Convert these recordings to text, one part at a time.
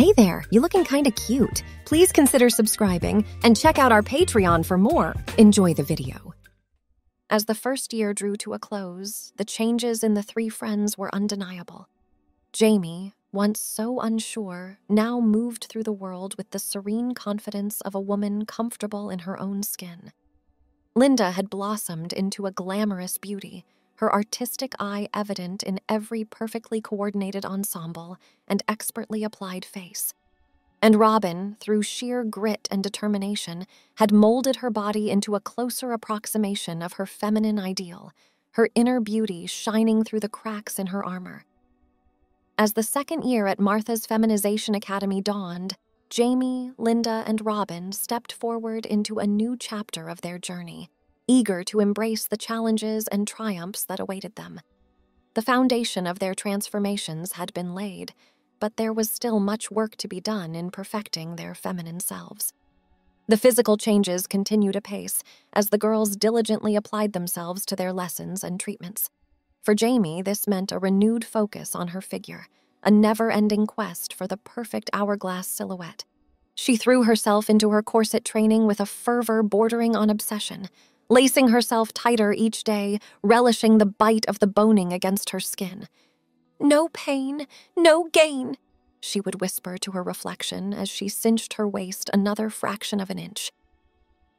Hey there, you looking kinda cute. Please consider subscribing and check out our Patreon for more. Enjoy the video. As the first year drew to a close, the changes in the three friends were undeniable. Jamie, once so unsure, now moved through the world with the serene confidence of a woman comfortable in her own skin. Linda had blossomed into a glamorous beauty, her artistic eye evident in every perfectly coordinated ensemble and expertly applied face. And Robin, through sheer grit and determination, had molded her body into a closer approximation of her feminine ideal, her inner beauty shining through the cracks in her armor. As the second year at Martha's Feminization Academy dawned, Jamie, Linda, and Robin stepped forward into a new chapter of their journey, eager to embrace the challenges and triumphs that awaited them. The foundation of their transformations had been laid, but there was still much work to be done in perfecting their feminine selves. The physical changes continued apace as the girls diligently applied themselves to their lessons and treatments. For Jamie, this meant a renewed focus on her figure, a never-ending quest for the perfect hourglass silhouette. She threw herself into her corset training with a fervor bordering on obsession, lacing herself tighter each day, relishing the bite of the boning against her skin. "No pain, no gain," she would whisper to her reflection as she cinched her waist another fraction of an inch.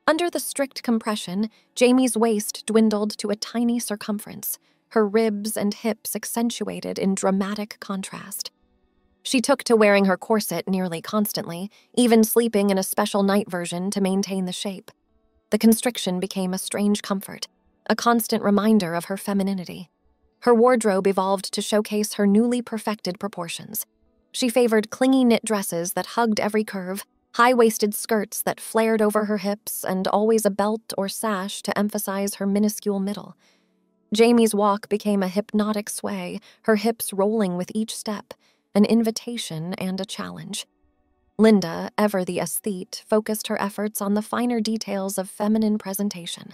Under the strict compression, Jamie's waist dwindled to a tiny circumference, her ribs and hips accentuated in dramatic contrast. She took to wearing her corset nearly constantly, even sleeping in a special night version to maintain the shape. The constriction became a strange comfort, a constant reminder of her femininity. Her wardrobe evolved to showcase her newly perfected proportions. She favored clingy knit dresses that hugged every curve, high-waisted skirts that flared over her hips, and always a belt or sash to emphasize her minuscule middle. Jamie's walk became a hypnotic sway, her hips rolling with each step, an invitation and a challenge. Linda, ever the aesthete, focused her efforts on the finer details of feminine presentation.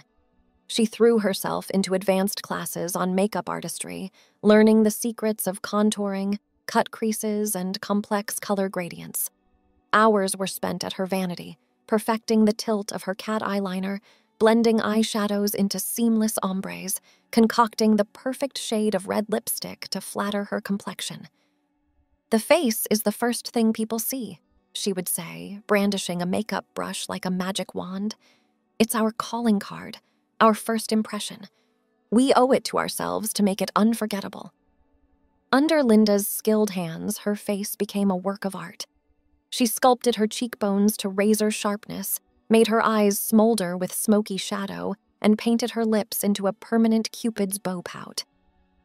She threw herself into advanced classes on makeup artistry, learning the secrets of contouring, cut creases, and complex color gradients. Hours were spent at her vanity, perfecting the tilt of her cat eyeliner, blending eyeshadows into seamless ombres, concocting the perfect shade of red lipstick to flatter her complexion. "The face is the first thing people see," she would say, brandishing a makeup brush like a magic wand. "It's our calling card, our first impression. We owe it to ourselves to make it unforgettable." Under Linda's skilled hands, her face became a work of art. She sculpted her cheekbones to razor sharpness, made her eyes smolder with smoky shadow, and painted her lips into a permanent Cupid's bow pout.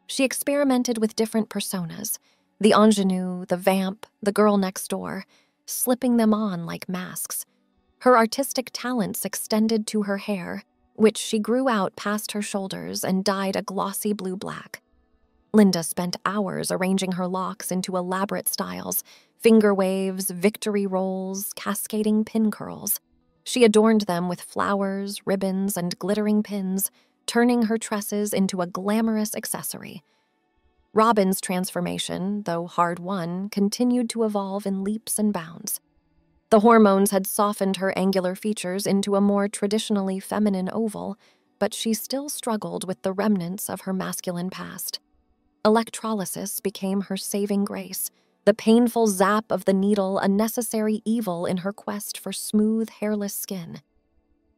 She experimented with different personas, the ingenue, the vamp, the girl next door, slipping them on like masks. Her artistic talents extended to her hair, which she grew out past her shoulders and dyed a glossy blue-black. Linda spent hours arranging her locks into elaborate styles, finger waves, victory rolls, cascading pin curls. She adorned them with flowers, ribbons, and glittering pins, turning her tresses into a glamorous accessory. Robin's transformation, though hard-won, continued to evolve in leaps and bounds. The hormones had softened her angular features into a more traditionally feminine oval, but she still struggled with the remnants of her masculine past. Electrolysis became her saving grace, the painful zap of the needle a necessary evil in her quest for smooth, hairless skin.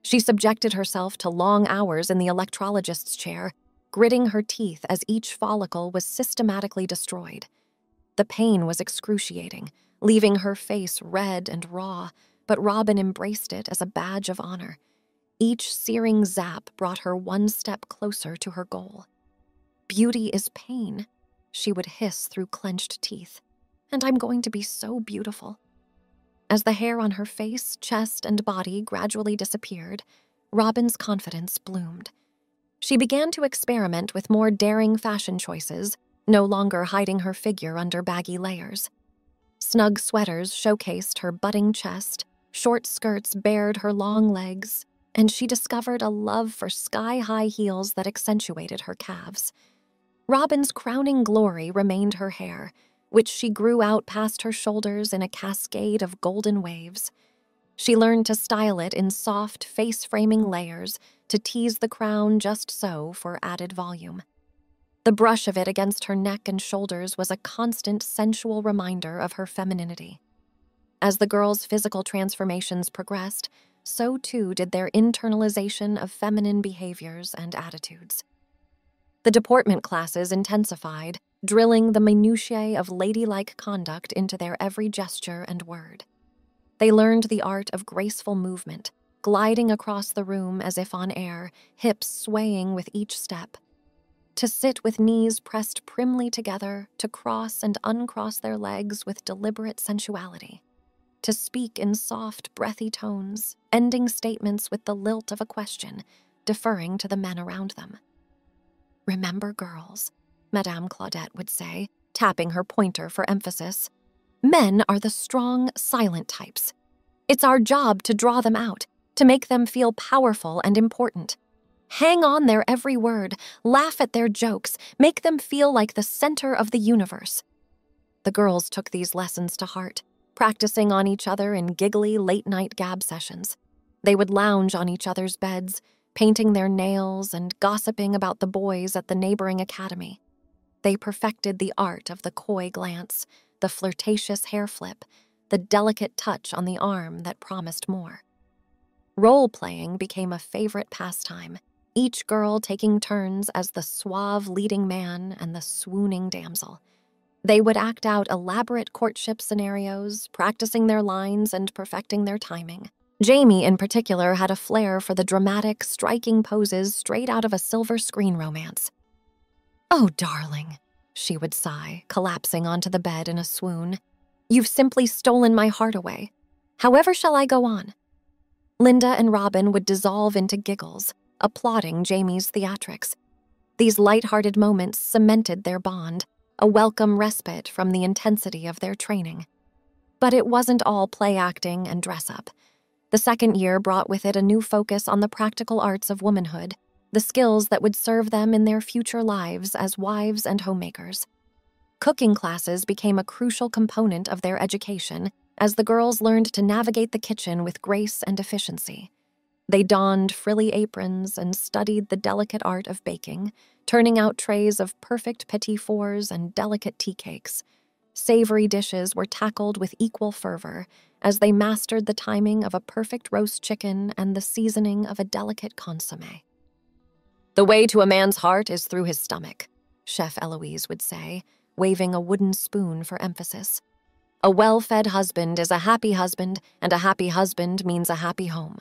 She subjected herself to long hours in the electrologist's chair, gritting her teeth as each follicle was systematically destroyed. The pain was excruciating, leaving her face red and raw, but Robin embraced it as a badge of honor. Each searing zap brought her one step closer to her goal. "Beauty is pain," she would hiss through clenched teeth, "and I'm going to be so beautiful." As the hair on her face, chest, and body gradually disappeared, Robin's confidence bloomed. She began to experiment with more daring fashion choices, no longer hiding her figure under baggy layers. Snug sweaters showcased her budding chest, short skirts bared her long legs, and she discovered a love for sky-high heels that accentuated her calves. Robin's crowning glory remained her hair, which she grew out past her shoulders in a cascade of golden waves. She learned to style it in soft, face-framing layers to tease the crown just so for added volume. The brush of it against her neck and shoulders was a constant sensual reminder of her femininity. As the girls' physical transformations progressed, so too did their internalization of feminine behaviors and attitudes. The deportment classes intensified, drilling the minutiae of ladylike conduct into their every gesture and word. They learned the art of graceful movement, gliding across the room as if on air, hips swaying with each step. To sit with knees pressed primly together, to cross and uncross their legs with deliberate sensuality. To speak in soft, breathy tones, ending statements with the lilt of a question, deferring to the men around them. "Remember, girls," Madame Claudette would say, tapping her pointer for emphasis, "men are the strong, silent types. It's our job to draw them out, to make them feel powerful and important. Hang on their every word, laugh at their jokes, make them feel like the center of the universe." The girls took these lessons to heart, practicing on each other in giggly late-night gab sessions. They would lounge on each other's beds, painting their nails and gossiping about the boys at the neighboring academy. They perfected the art of the coy glance, the flirtatious hair flip, the delicate touch on the arm that promised more. Role-playing became a favorite pastime, each girl taking turns as the suave leading man and the swooning damsel. They would act out elaborate courtship scenarios, practicing their lines and perfecting their timing. Jamie, in particular, had a flair for the dramatic, striking poses straight out of a silver screen romance. "Oh, darling," she would sigh, collapsing onto the bed in a swoon. "You've simply stolen my heart away. However shall I go on?" Linda and Robin would dissolve into giggles, applauding Jamie's theatrics. These light-hearted moments cemented their bond, a welcome respite from the intensity of their training. But it wasn't all play acting and dress-up. The second year brought with it a new focus on the practical arts of womanhood, the skills that would serve them in their future lives as wives and homemakers. Cooking classes became a crucial component of their education as the girls learned to navigate the kitchen with grace and efficiency. They donned frilly aprons and studied the delicate art of baking, turning out trays of perfect petit fours and delicate tea cakes. Savory dishes were tackled with equal fervor as they mastered the timing of a perfect roast chicken and the seasoning of a delicate consommé. "The way to a man's heart is through his stomach," Chef Eloise would say, waving a wooden spoon for emphasis. "A well-fed husband is a happy husband, and a happy husband means a happy home."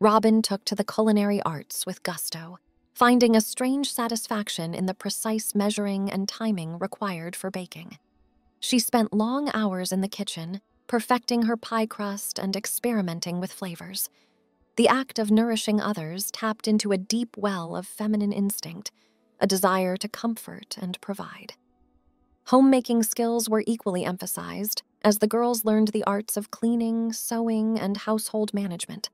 Robin took to the culinary arts with gusto, finding a strange satisfaction in the precise measuring and timing required for baking. She spent long hours in the kitchen, perfecting her pie crust and experimenting with flavors. The act of nourishing others tapped into a deep well of feminine instinct, a desire to comfort and provide. Homemaking skills were equally emphasized as the girls learned the arts of cleaning, sewing, and household management.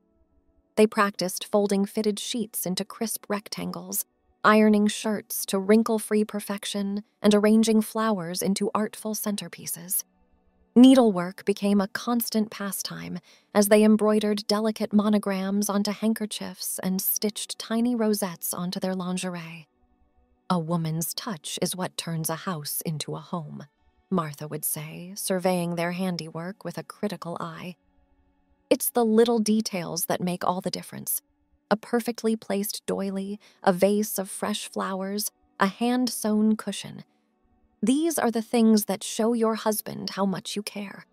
They practiced folding fitted sheets into crisp rectangles, ironing shirts to wrinkle-free perfection, and arranging flowers into artful centerpieces. Needlework became a constant pastime as they embroidered delicate monograms onto handkerchiefs and stitched tiny rosettes onto their lingerie. "A woman's touch is what turns a house into a home," Martha would say, surveying their handiwork with a critical eye. "It's the little details that make all the difference. A perfectly placed doily, a vase of fresh flowers, a hand-sewn cushion. These are the things that show your husband how much you care."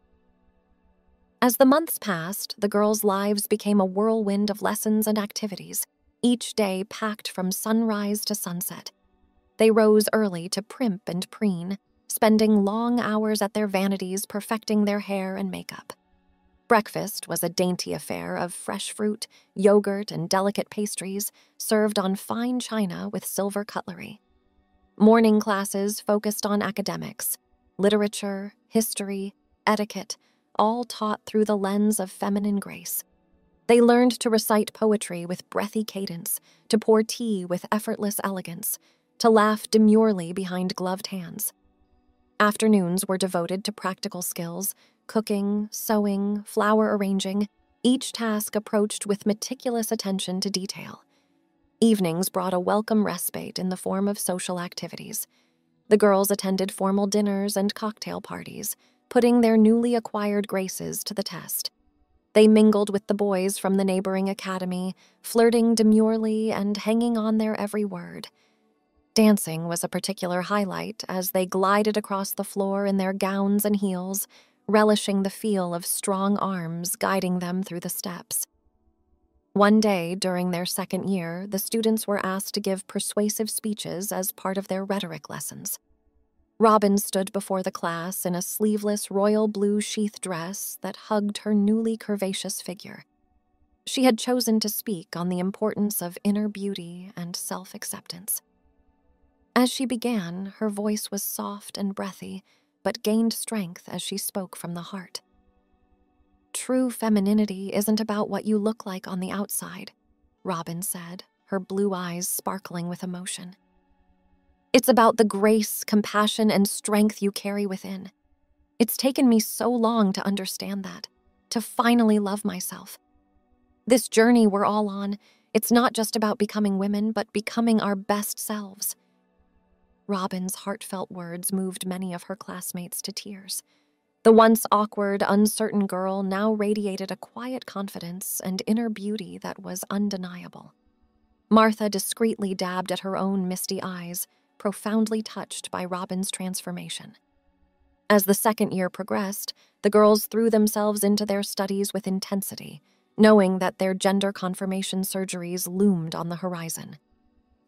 As the months passed, the girls' lives became a whirlwind of lessons and activities, each day packed from sunrise to sunset. They rose early to primp and preen, spending long hours at their vanities perfecting their hair and makeup. Breakfast was a dainty affair of fresh fruit, yogurt, and delicate pastries served on fine china with silver cutlery. Morning classes focused on academics, literature, history, etiquette, all taught through the lens of feminine grace. They learned to recite poetry with breathy cadence, to pour tea with effortless elegance, to laugh demurely behind gloved hands. Afternoons were devoted to practical skills, cooking, sewing, flower arranging, each task approached with meticulous attention to detail. Evenings brought a welcome respite in the form of social activities. The girls attended formal dinners and cocktail parties, putting their newly acquired graces to the test. They mingled with the boys from the neighboring academy, flirting demurely and hanging on their every word. Dancing was a particular highlight as they glided across the floor in their gowns and heels, relishing the feel of strong arms guiding them through the steps. One day during their second year, the students were asked to give persuasive speeches as part of their rhetoric lessons. Robin stood before the class in a sleeveless royal blue sheath dress that hugged her newly curvaceous figure. She had chosen to speak on the importance of inner beauty and self-acceptance. As she began, her voice was soft and breathy, but gained strength as she spoke from the heart. "True femininity isn't about what you look like on the outside," Robin said, her blue eyes sparkling with emotion. "It's about the grace, compassion, and strength you carry within. It's taken me so long to understand that, to finally love myself. This journey we're all on, it's not just about becoming women, but becoming our best selves." Robin's heartfelt words moved many of her classmates to tears. The once awkward, uncertain girl now radiated a quiet confidence and inner beauty that was undeniable. Martha discreetly dabbed at her own misty eyes, profoundly touched by Robin's transformation. As the second year progressed, the girls threw themselves into their studies with intensity, knowing that their gender confirmation surgeries loomed on the horizon.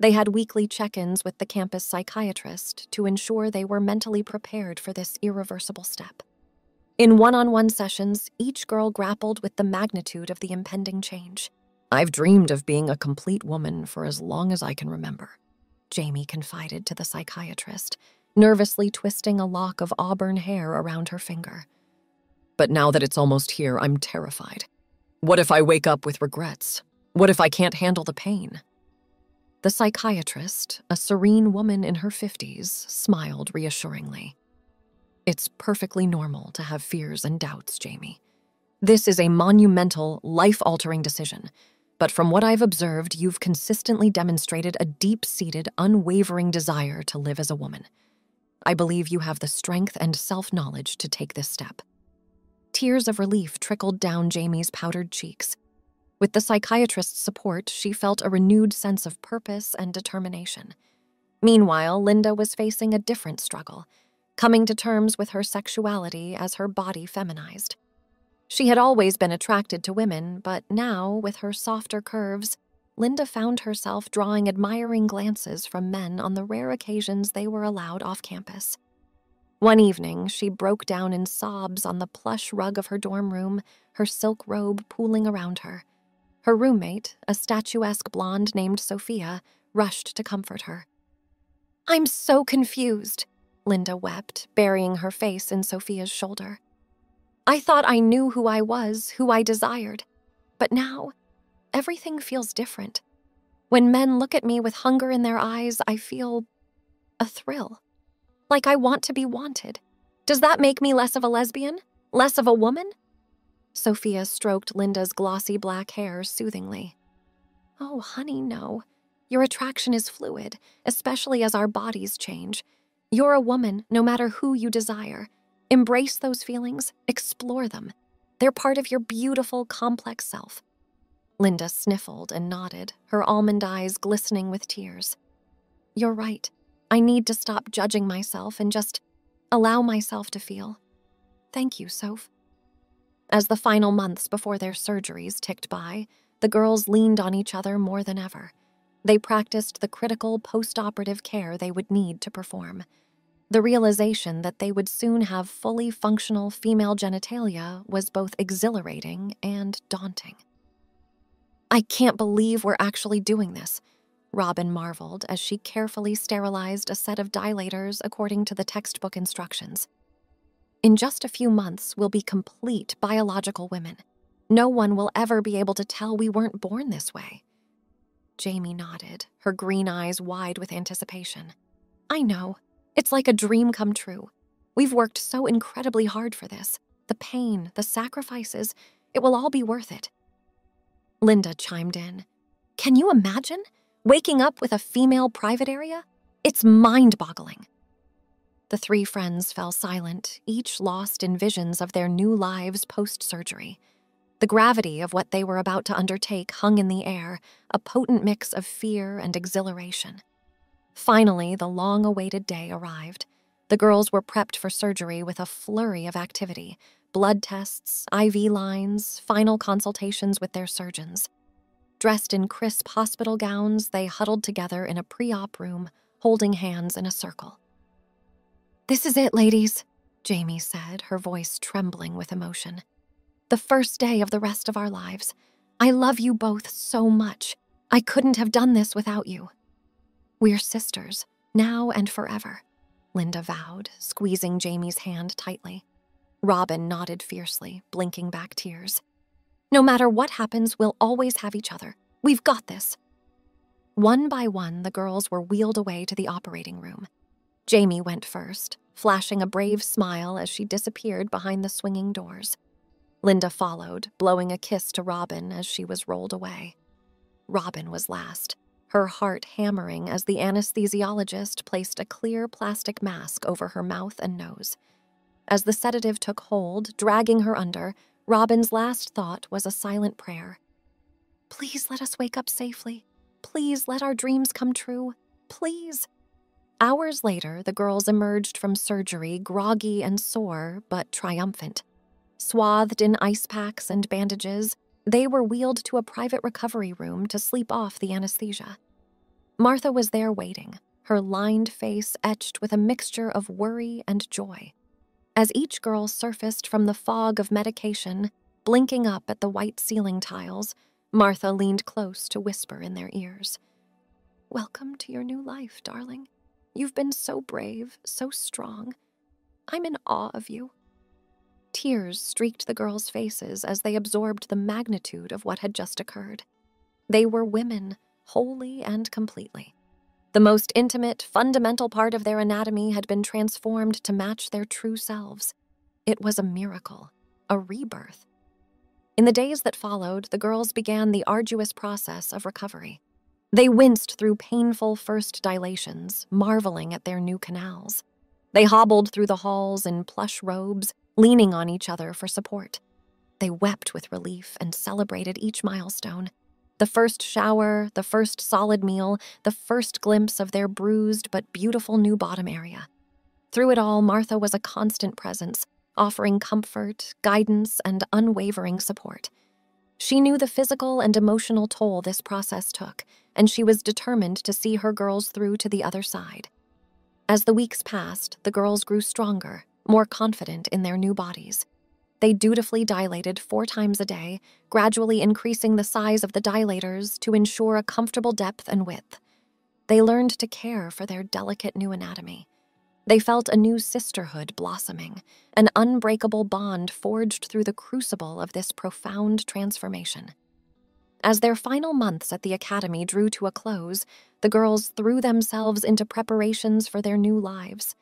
They had weekly check-ins with the campus psychiatrist to ensure they were mentally prepared for this irreversible step. In one-on-one sessions, each girl grappled with the magnitude of the impending change. "I've dreamed of being a complete woman for as long as I can remember," Jamie confided to the psychiatrist, nervously twisting a lock of auburn hair around her finger. "But now that it's almost here, I'm terrified. What if I wake up with regrets? What if I can't handle the pain?" The psychiatrist, a serene woman in her 50s, smiled reassuringly. "It's perfectly normal to have fears and doubts, Jamie. This is a monumental, life-altering decision, but from what I've observed, you've consistently demonstrated a deep-seated, unwavering desire to live as a woman. I believe you have the strength and self-knowledge to take this step." Tears of relief trickled down Jamie's powdered cheeks. With the psychiatrist's support, she felt a renewed sense of purpose and determination. Meanwhile, Linda was facing a different struggle, coming to terms with her sexuality as her body feminized. She had always been attracted to women, but now, with her softer curves, Linda found herself drawing admiring glances from men on the rare occasions they were allowed off campus. One evening, she broke down in sobs on the plush rug of her dorm room, her silk robe pooling around her. Her roommate, a statuesque blonde named Sophia, rushed to comfort her. "I'm so confused," Linda wept, burying her face in Sophia's shoulder. "I thought I knew who I was, who I desired. But now, everything feels different. When men look at me with hunger in their eyes, I feel a thrill. Like I want to be wanted. Does that make me less of a lesbian? Less of a woman?" Sophia stroked Linda's glossy black hair soothingly. "Oh, honey, no. Your attraction is fluid, especially as our bodies change. You're a woman, no matter who you desire. Embrace those feelings, explore them. They're part of your beautiful, complex self." Linda sniffled and nodded, her almond eyes glistening with tears. "You're right. I need to stop judging myself and just allow myself to feel. Thank you, Soph." As the final months before their surgeries ticked by, the girls leaned on each other more than ever. They practiced the critical post-operative care they would need to perform. The realization that they would soon have fully functional female genitalia was both exhilarating and daunting. "I can't believe we're actually doing this," Robin marveled as she carefully sterilized a set of dilators according to the textbook instructions. "In just a few months, we'll be complete biological women. No one will ever be able to tell we weren't born this way." Jamie nodded, her green eyes wide with anticipation. "I know. It's like a dream come true. We've worked so incredibly hard for this. The pain, the sacrifices, it will all be worth it." Linda chimed in. "Can you imagine? Waking up with a female private area? It's mind-boggling." The three friends fell silent, each lost in visions of their new lives post-surgery. The gravity of what they were about to undertake hung in the air, a potent mix of fear and exhilaration. Finally, the long-awaited day arrived. The girls were prepped for surgery with a flurry of activity: blood tests, IV lines, final consultations with their surgeons. Dressed in crisp hospital gowns, they huddled together in a pre-op room, holding hands in a circle. "This is it, ladies," Jamie said, her voice trembling with emotion. "The first day of the rest of our lives. I love you both so much. I couldn't have done this without you. We're sisters, now and forever," Linda vowed, squeezing Jamie's hand tightly. Robin nodded fiercely, blinking back tears. "No matter what happens, we'll always have each other. We've got this." One by one, the girls were wheeled away to the operating room. Jamie went first, flashing a brave smile as she disappeared behind the swinging doors. Linda followed, blowing a kiss to Robin as she was rolled away. Robin was last, her heart hammering as the anesthesiologist placed a clear plastic mask over her mouth and nose. As the sedative took hold, dragging her under, Robin's last thought was a silent prayer. "Please let us wake up safely. Please let our dreams come true. Please." Hours later, the girls emerged from surgery groggy and sore, but triumphant. Swathed in ice packs and bandages, they were wheeled to a private recovery room to sleep off the anesthesia. Martha was there waiting, her lined face etched with a mixture of worry and joy. As each girl surfaced from the fog of medication, blinking up at the white ceiling tiles, Martha leaned close to whisper in their ears. "Welcome to your new life, darling. You've been so brave, so strong. I'm in awe of you." Tears streaked the girls' faces as they absorbed the magnitude of what had just occurred. They were women, wholly and completely. The most intimate, fundamental part of their anatomy had been transformed to match their true selves. It was a miracle, a rebirth. In the days that followed, the girls began the arduous process of recovery. They winced through painful first dilations, marveling at their new canals. They hobbled through the halls in plush robes, leaning on each other for support. They wept with relief and celebrated each milestone. The first shower, the first solid meal, the first glimpse of their bruised but beautiful new bottom area. Through it all, Martha was a constant presence, offering comfort, guidance, and unwavering support. She knew the physical and emotional toll this process took, and she was determined to see her girls through to the other side. As the weeks passed, the girls grew stronger, more confident in their new bodies. They dutifully dilated 4 times a day, gradually increasing the size of the dilators to ensure a comfortable depth and width. They learned to care for their delicate new anatomy. They felt a new sisterhood blossoming, an unbreakable bond forged through the crucible of this profound transformation. As their final months at the academy drew to a close, the girls threw themselves into preparations for their new lives.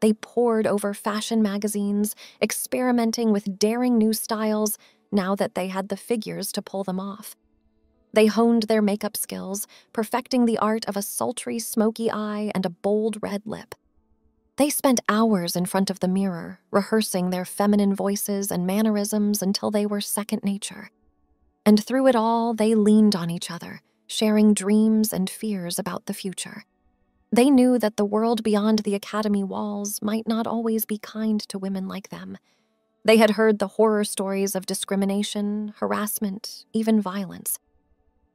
They pored over fashion magazines, experimenting with daring new styles now that they had the figures to pull them off. They honed their makeup skills, perfecting the art of a sultry, smoky eye and a bold red lip. They spent hours in front of the mirror, rehearsing their feminine voices and mannerisms until they were second nature. And through it all, they leaned on each other, sharing dreams and fears about the future. They knew that the world beyond the academy walls might not always be kind to women like them. They had heard the horror stories of discrimination, harassment, even violence.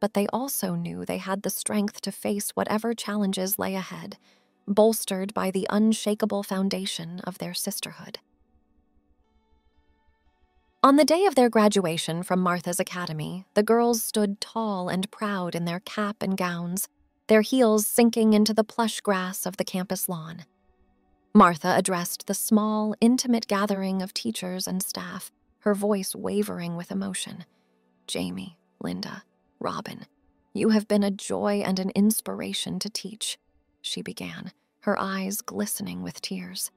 But they also knew they had the strength to face whatever challenges lay ahead, bolstered by the unshakable foundation of their sisterhood. On the day of their graduation from Martha's academy, the girls stood tall and proud in their cap and gowns, their heels sinking into the plush grass of the campus lawn. Martha addressed the small, intimate gathering of teachers and staff, her voice wavering with emotion. "Jamie, Linda, Robin, you have been a joy and an inspiration to teach," she began, her eyes glistening with tears.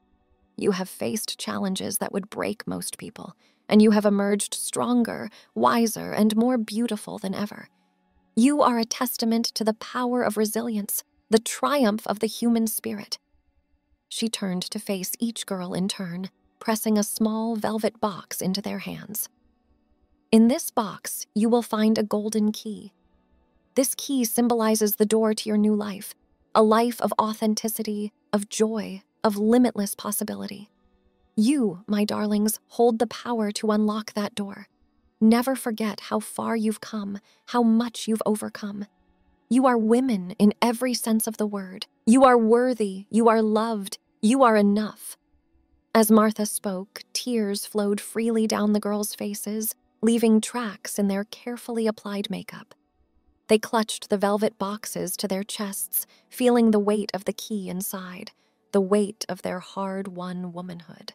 You have faced challenges that would break most people, and you have emerged stronger, wiser, and more beautiful than ever. You are a testament to the power of resilience, the triumph of the human spirit. She turned to face each girl in turn, pressing a small velvet box into their hands. In this box, you will find a golden key. This key symbolizes the door to your new life, a life of authenticity, of joy, of limitless possibility. You, my darlings, hold the power to unlock that door. Never forget how far you've come, how much you've overcome. You are women in every sense of the word. You are worthy, you are loved, you are enough. As Martha spoke, tears flowed freely down the girls' faces, leaving tracks in their carefully applied makeup. They clutched the velvet boxes to their chests, feeling the weight of the key inside, the weight of their hard-won womanhood.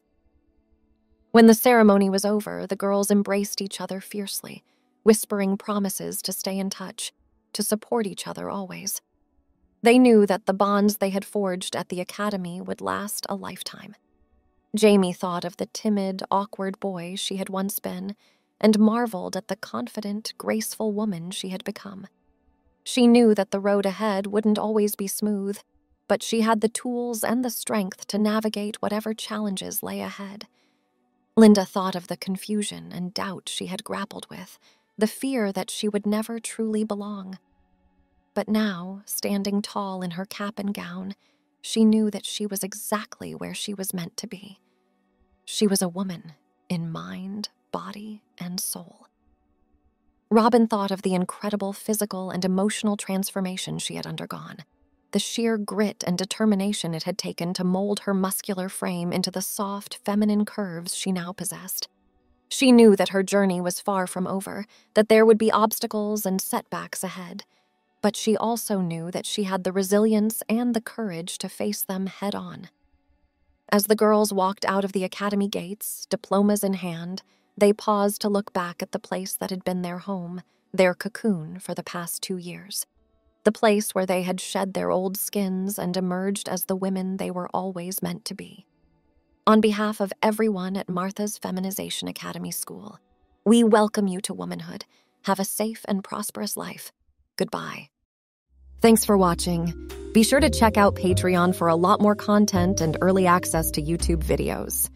When the ceremony was over, the girls embraced each other fiercely, whispering promises to stay in touch, to support each other always. They knew that the bonds they had forged at the academy would last a lifetime. Jamie thought of the timid, awkward boy she had once been, and marveled at the confident, graceful woman she had become. She knew that the road ahead wouldn't always be smooth, but she had the tools and the strength to navigate whatever challenges lay ahead. Linda thought of the confusion and doubt she had grappled with, the fear that she would never truly belong. But now, standing tall in her cap and gown, she knew that she was exactly where she was meant to be. She was a woman, in mind, body, and soul. Robin thought of the incredible physical and emotional transformation she had undergone, the sheer grit and determination it had taken to mold her muscular frame into the soft, feminine curves she now possessed. She knew that her journey was far from over, that there would be obstacles and setbacks ahead, but she also knew that she had the resilience and the courage to face them head-on. As the girls walked out of the academy gates, diplomas in hand, they paused to look back at the place that had been their home, their cocoon for the past 2 years. The place where they had shed their old skins and emerged as the women they were always meant to be. On behalf of everyone at Martha's Feminization Academy School, we welcome you to womanhood. Have a safe and prosperous life. Goodbye. Thanks for watching. Be sure to check out Patreon for a lot more content and early access to YouTube videos.